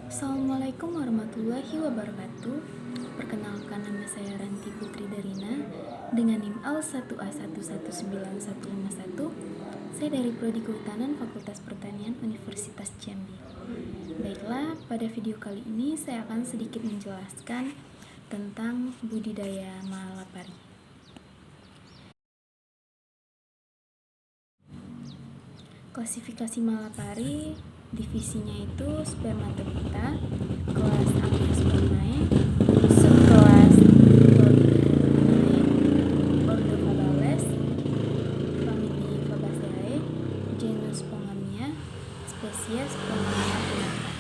Assalamualaikum warahmatullahi wabarakatuh. Perkenalkan, nama saya Ranti Putri Darina dengan NIM Al11119151. Saya dari Prodi Kehutanan Fakultas Pertanian Universitas Jambi. Baiklah, pada video kali ini saya akan sedikit menjelaskan tentang budidaya malapari. Klasifikasi malapari, divisinya itu Spermatophyta, kelas Angiospermae, subkelas Rhodophyllaceae, ordo Phalaenopsis, famili Fabaceae, genus Pongamia, spesies Pongamia pinnata.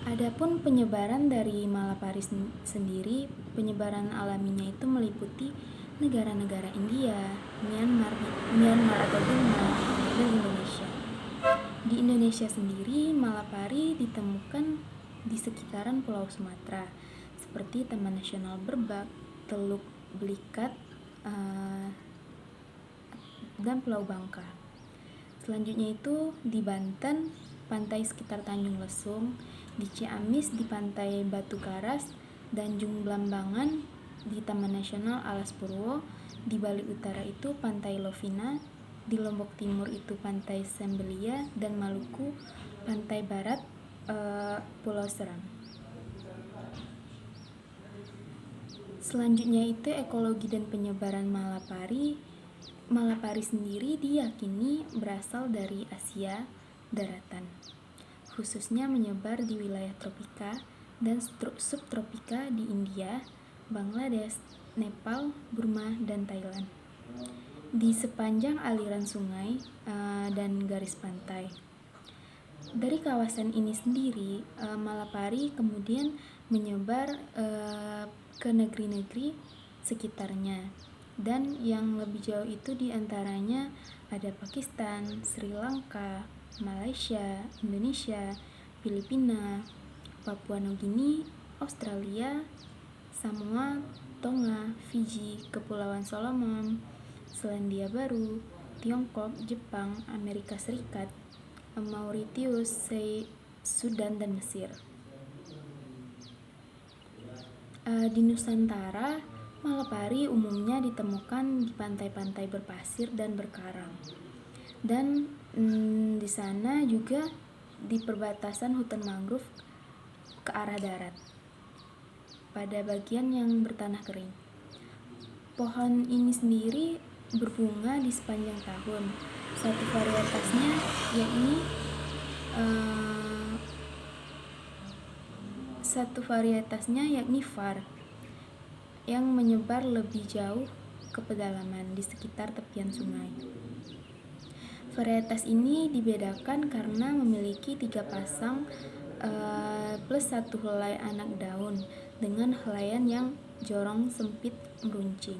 Adapun penyebaran dari malapari sendiri, penyebaran alaminya itu meliputi negara-negara India, Myanmar atau Burma, dan Indonesia. Di Indonesia sendiri, malapari ditemukan di sekitaran Pulau Sumatera, seperti Taman Nasional Berbak, Teluk Belikat, dan Pulau Bangka. Selanjutnya itu di Banten, pantai sekitar Tanjung Lesung, di Ciamis di pantai Batu Karas, dan Tanjung Blambangan di Taman Nasional Alas Purwo, di Bali Utara itu pantai Lovina, di Lombok Timur itu pantai Sembelia, dan Maluku pantai barat Pulau Seram. Selanjutnya itu ekologi dan penyebaran malapari. Malapari sendiri diyakini berasal dari Asia daratan, khususnya menyebar di wilayah tropika dan subtropika di India, Bangladesh, Nepal, Burma, dan Thailand, di sepanjang aliran sungai dan garis pantai. Dari kawasan ini sendiri, malapari kemudian menyebar ke negeri-negeri sekitarnya, dan yang lebih jauh itu diantaranya ada Pakistan, Sri Lanka, Malaysia, Indonesia, Filipina, Papua Nugini, Australia, Samoa, Tonga, Fiji, Kepulauan Solomon, Selandia Baru, Tiongkok, Jepang, Amerika Serikat, Mauritius, Sudan, dan Mesir. Di Nusantara, malapari umumnya ditemukan di pantai-pantai berpasir dan berkarang, dan di sana juga di perbatasan hutan mangrove ke arah darat, pada bagian yang bertanah kering. Pohon ini sendiri berbunga di sepanjang tahun. Satu varietasnya yakni var, yang menyebar lebih jauh ke pedalaman di sekitar tepian sungai. Varietas ini dibedakan karena memiliki 3 pasang plus 1 helai anak daun dengan helaian yang jorong sempit meruncing.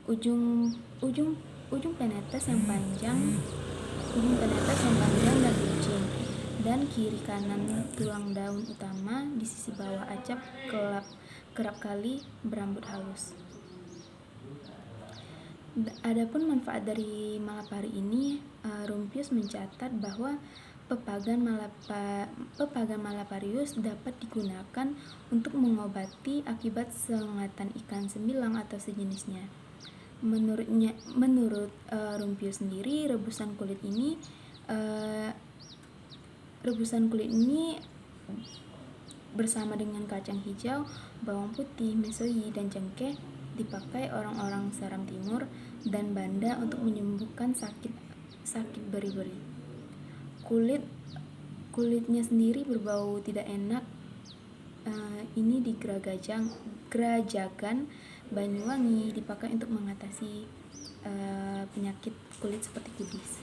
Ujung penetes yang panjang dan runcing, dan kiri kanan tulang daun utama di sisi bawah acap kerap kali berambut halus. Adapun manfaat dari malapari ini, Rumpius mencatat bahwa pepagan malaparius dapat digunakan untuk mengobati akibat sengatan ikan sembilang atau sejenisnya. Menurut Rumpius sendiri, rebusan kulit ini bersama dengan kacang hijau, bawang putih, mesoi, dan cengkeh dipakai orang-orang Seram Timur dan Banda untuk menyembuhkan sakit beri-beri. Kulitnya sendiri berbau tidak enak. Ini di Grajagan Banyuwangi dipakai untuk mengatasi penyakit kulit seperti kudis.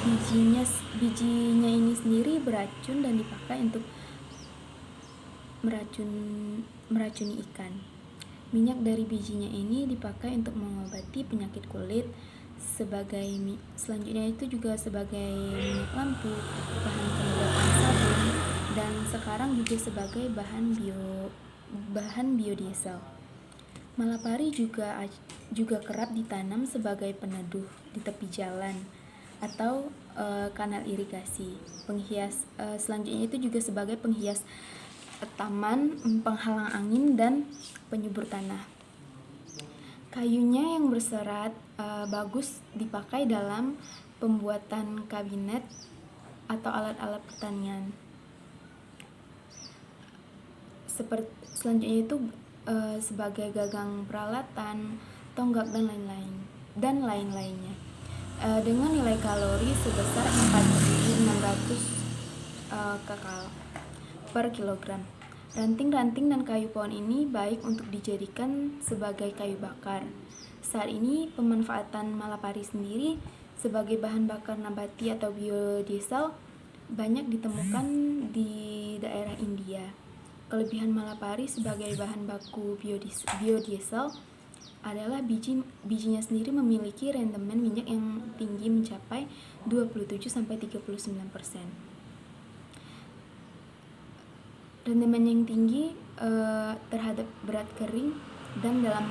Bijinya ini sendiri beracun dan dipakai untuk meracuni ikan. Minyak dari bijinya ini dipakai untuk mengobati penyakit kulit. Selanjutnya itu juga sebagai minyak lampu, bahan pembuatan sabun, dan sekarang juga sebagai bahan biodiesel. Malapari juga kerap ditanam sebagai peneduh di tepi jalan atau kanal irigasi. Penghias selanjutnya itu juga sebagai penghias taman, penghalang angin, dan penyubur tanah. Kayunya yang berserat bagus dipakai dalam pembuatan kabinet atau alat-alat pertanian. Selanjutnya itu sebagai gagang peralatan, tonggak, dan lain-lainnya. Dengan nilai kalori sebesar 4.600 kcal per kilogram. Ranting-ranting dan kayu pohon ini baik untuk dijadikan sebagai kayu bakar. Saat ini pemanfaatan malapari sendiri sebagai bahan bakar nabati atau biodiesel banyak ditemukan di daerah India. Kelebihan malapari sebagai bahan baku biodiesel adalah bijinya sendiri memiliki rendemen minyak yang tinggi mencapai 27-39%. Rendemen yang tinggi terhadap berat kering dan dalam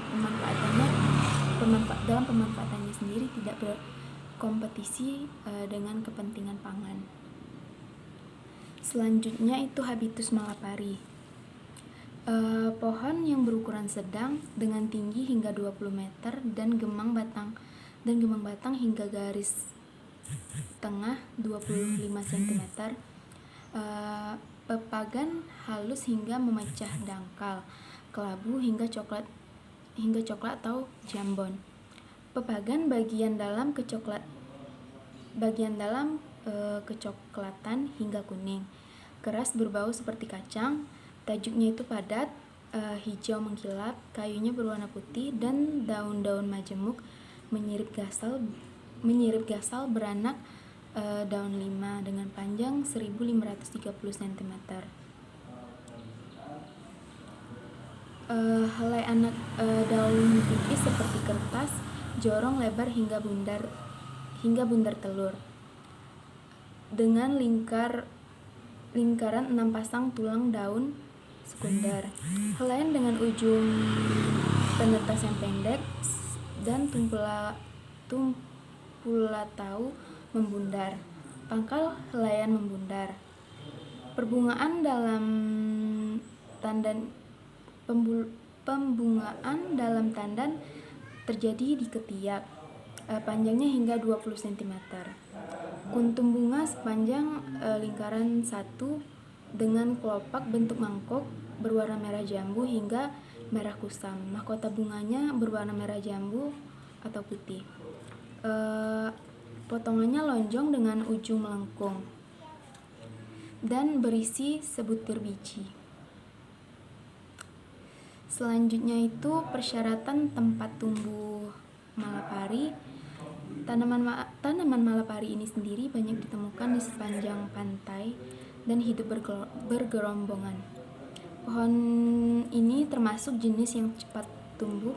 pemanfaatannya sendiri tidak berkompetisi dengan kepentingan pangan. Selanjutnya itu habitus malapari. Pohon yang berukuran sedang dengan tinggi hingga 20 meter dan gemang batang hingga garis tengah 25 cm. Pepagan halus hingga memecah dangkal, kelabu hingga coklat atau jambon. Pepagan bagian dalam kecoklatan hingga kuning, keras berbau seperti kacang. Tajuknya itu padat, hijau mengkilap, kayunya berwarna putih, dan daun-daun majemuk menyirip gasal beranak daun 5 dengan panjang 1530 cm. Helai anak daun tipis seperti kertas, jorong lebar hingga bundar telur, dengan lingkaran 6 pasang tulang daun sekunder. Helaian dengan ujung penetas yang pendek dan tumpulatau membundar. Pangkal helaian membundar. Pembungaan dalam tandan terjadi di ketiak, panjangnya hingga 20 cm. Kuntum bunga sepanjang lingkaran 1 dengan kelopak bentuk mangkok berwarna merah jambu hingga merah kusam. Mahkota bunganya berwarna merah jambu atau putih. Potongannya lonjong dengan ujung melengkung dan berisi sebutir biji. Selanjutnya itu persyaratan tempat tumbuh malapari. Tanaman malapari ini sendiri banyak ditemukan di sepanjang pantai dan hidup bergerombongan. Pohon ini termasuk jenis yang cepat tumbuh,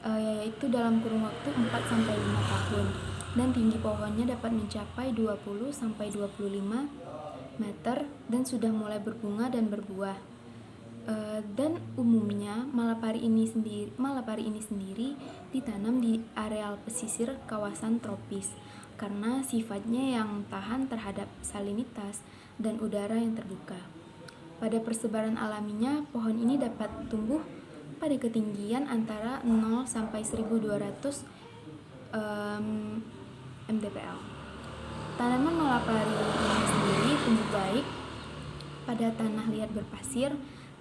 yaitu dalam kurun waktu 4-5 tahun, dan tinggi pohonnya dapat mencapai 20-25 meter dan sudah mulai berbunga dan berbuah. Dan umumnya malapari ini sendiri ditanam di areal pesisir kawasan tropis karena sifatnya yang tahan terhadap salinitas dan udara yang terbuka. Pada persebaran alaminya, pohon ini dapat tumbuh pada ketinggian antara 0 sampai 1200 mdpl. Tanaman malapari ini sendiri tumbuh baik pada tanah liat berpasir,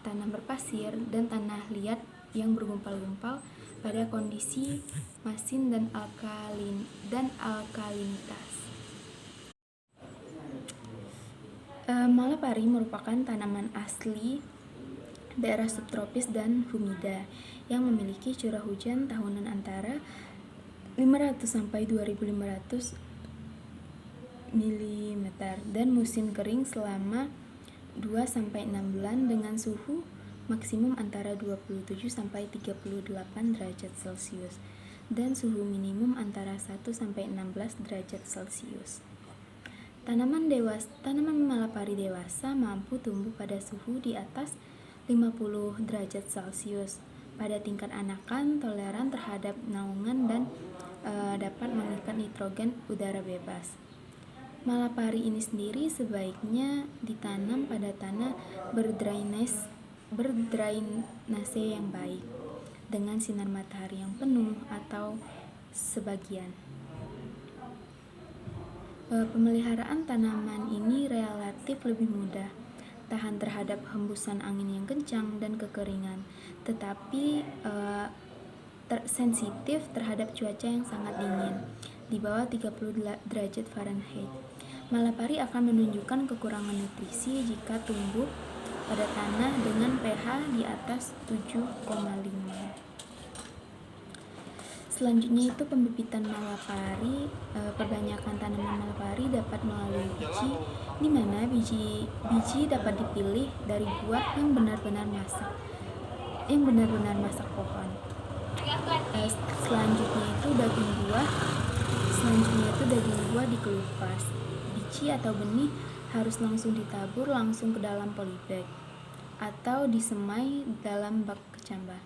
tanah berpasir, dan tanah liat yang bergumpal-gumpal pada kondisi masin dan alkalinitas. Malapari merupakan tanaman asli daerah subtropis dan humida yang memiliki curah hujan tahunan antara 500 sampai 2500 mm dan musim kering selama 2-6 bulan dengan suhu maksimum antara 27 sampai 38 derajat Celcius dan suhu minimum antara 1 sampai 16 derajat Celcius. Tanaman malapari dewasa mampu tumbuh pada suhu di atas 50 derajat Celcius. Pada tingkat anakan, toleran terhadap naungan dan dapat mengikat nitrogen udara bebas. Malapari ini sendiri sebaiknya ditanam pada tanah berdrainase yang baik, dengan sinar matahari yang penuh atau sebagian. Pemeliharaan tanaman ini relatif lebih mudah, tahan terhadap hembusan angin yang kencang dan kekeringan, tetapi sensitif terhadap cuaca yang sangat dingin, di bawah 30 derajat Fahrenheit. Malapari akan menunjukkan kekurangan nutrisi jika tumbuh pada tanah dengan pH di atas 7,5. Selanjutnya itu pembibitan malapari. Perbanyakan tanaman malapari dapat melalui biji, di mana biji dapat dipilih dari buah yang benar-benar masak pohon. Selanjutnya itu daging buah dikelupas. Biji atau benih harus langsung ditabur langsung ke dalam polybag atau disemai dalam bak kecambah.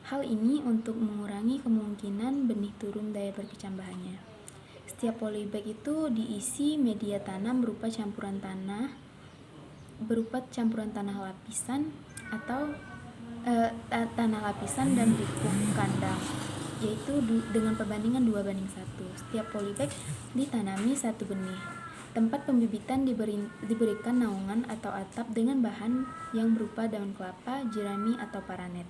Hal ini untuk mengurangi kemungkinan benih turun daya berkecambahannya. Setiap polybag itu diisi media tanam berupa campuran tanah lapisan atau tanah lapisan dan pupuk kandang, yaitu dengan perbandingan 2:1. Setiap polybag ditanami satu benih. Tempat pembibitan diberikan naungan atau atap dengan bahan yang berupa daun kelapa, jerami, atau paranet.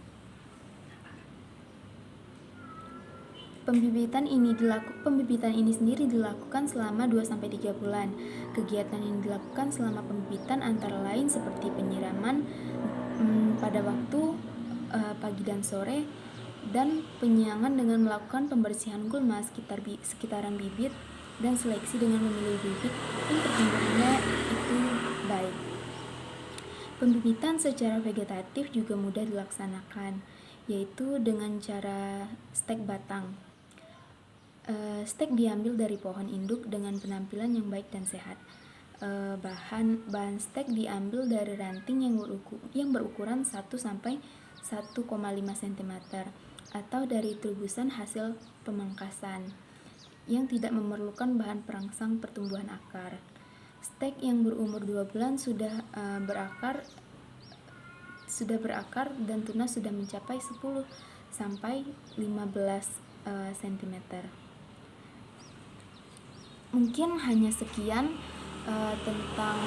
Pembibitan ini sendiri dilakukan selama 2-3 bulan. Kegiatan yang dilakukan selama pembibitan antara lain seperti penyiraman pada waktu pagi dan sore, dan penyiangan dengan melakukan pembersihan gulma sekitaran bibit, dan seleksi dengan memilih bibit yang pertumbuhannya itu baik. Pembibitan secara vegetatif juga mudah dilaksanakan, yaitu dengan cara stek batang. Stek diambil dari pohon induk dengan penampilan yang baik dan sehat. Bahan stek diambil dari ranting yang berukuran 1-1,5 cm atau dari tubusan hasil pemangkasan yang tidak memerlukan bahan perangsang pertumbuhan akar. Stek yang berumur 2 bulan sudah berakar dan tunas sudah mencapai 10-15 cm. Mungkin hanya sekian tentang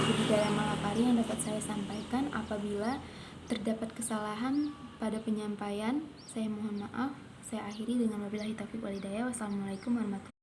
budidaya malapari yang dapat saya sampaikan. Apabila terdapat kesalahan pada penyampaian, saya mohon maaf. Saya akhiri dengan wabillahi taufiq wal hidayah. Wassalamualaikum warahmatullahi wabarakatuh.